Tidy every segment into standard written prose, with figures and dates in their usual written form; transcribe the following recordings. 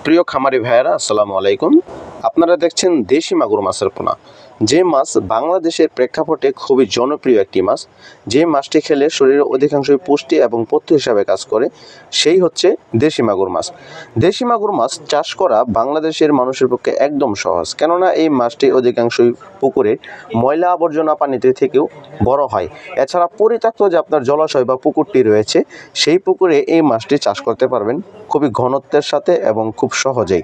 প্রিয় খামারি ভাইয়েরা আসসালামু আলাইকুম। আপনারা দেখছেন দেশি মাগুর মাছের পোনা। যে মাছ বাংলাদেশের প্রেক্ষাপটে খুবই জনপ্রিয় একটি মাছ, যে মাছটি খেলে শরীরে অধিকাংশই পুষ্টি এবং পথ্য হিসাবে কাজ করে, সেই হচ্ছে দেশি মাগুর মাছ। দেশি মাগুর মাছ চাষ করা বাংলাদেশের মানুষের পক্ষে একদম সহজ, কেননা এই মাছটি অধিকাংশই পুকুরের ময়লা আবর্জনা পানিতে থেকেও বড় হয়। এছাড়া পরিত্যক্ত যে আপনার জলাশয় বা পুকুরটি রয়েছে, সেই পুকুরে এই মাছটি চাষ করতে পারবেন খুবই ঘনত্বের সাথে এবং খুব সহজেই।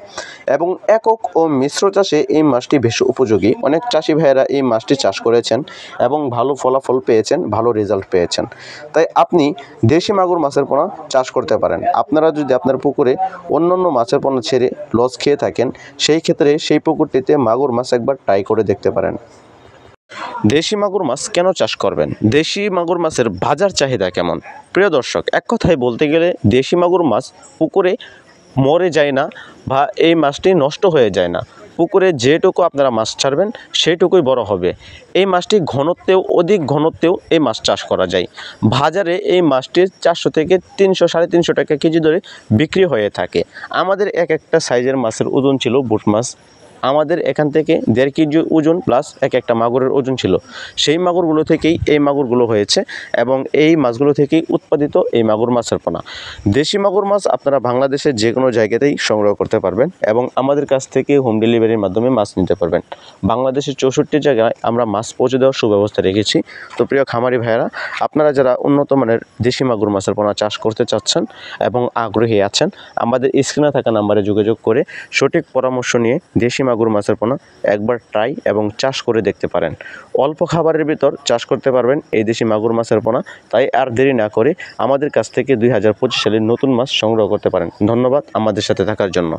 এবং একক ও মিশ্র চাষে এই মাছটি বেশ উপযোগী। অনেক চাষি ভাইয়েরা এই মাছটি চাষ করেছেন এবং ভালো ফলাফল পেয়েছেন, ভালো রেজাল্ট পেয়েছেন। তাই আপনি দেশি মাগুর মাছের পোনা চাষ করতে পারেন। আপনারা যদি আপনার পুকুরে অন্যান্য মাছের পোনা ছেড়ে লস খেয়ে থাকেন, সেই ক্ষেত্রে সেই পুকুরটিতে মাগুর মাছ একবার ট্রাই করে দেখতে পারেন। দেশি মাগুর মাছ কেন চাষ করবেন? দেশি মাগুর মাছের বাজার চাহিদা কেমন? প্রিয় দর্শক, এক কথায় বলতে গেলে দেশি মাগুর মাছ পুকুরে মরে যায় না বা এই মাছটি নষ্ট হয়ে যায় না। পুকুরে যেটুকু আপনারা মাছ ছাড়বেন সেইটুকুই বড় হবে। এই মাছটি অধিক ঘনত্বেও এই মাছ চাষ করা যায়। বাজারে এই মাছটির 400 থেকে 300 350 টাকা কেজি ধরে বিক্রি হয়ে থাকে। আমাদের এক একটা সাইজের মাছের ওজন ছিল বুট মাছ। আমাদের এখান থেকে 1.5 কেজি ওজন প্লাস একটা মাগুরের ওজন ছিল। সেই মাগুরগুলো থেকেই এই মাগুরগুলো হয়েছে এবং এই মাছগুলো থেকেই উৎপাদিত এই মাগুর মাছের পোনা। দেশি মাগুর মাছ আপনারা বাংলাদেশের যে কোনো জায়গাতেই সংগ্রহ করতে পারবেন এবং আমাদের কাছ থেকে হোম ডেলিভারির মাধ্যমে মাছ নিতে পারবেন। বাংলাদেশের 64 জায়গায় আমরা মাছ পৌঁছে দেওয়ার সুব্যবস্থা রেখেছি। তো প্রিয় খামারি ভাইয়েরা, আপনারা যারা উন্নত মানের দেশি মাগুর মাছের পোনা চাষ করতে চাচ্ছেন এবং আগ্রহী আছেন, আমাদের স্ক্রিনে থাকা নাম্বারে যোগাযোগ করে সঠিক পরামর্শ নিয়ে দেশি মাগুর মাছের পোনা একবার ট্রাই এবং চাষ করে দেখতে পারেন। অল্প খাবারের ভিতর চাষ করতে পারবেন এই দেশি মাগুর মাছের পোনা। তাই আর দেরি না করে আমাদের কাছ থেকে 2025 সালের নতুন মাছ সংগ্রহ করতে পারেন। ধন্যবাদ আমাদের সাথে থাকার জন্য।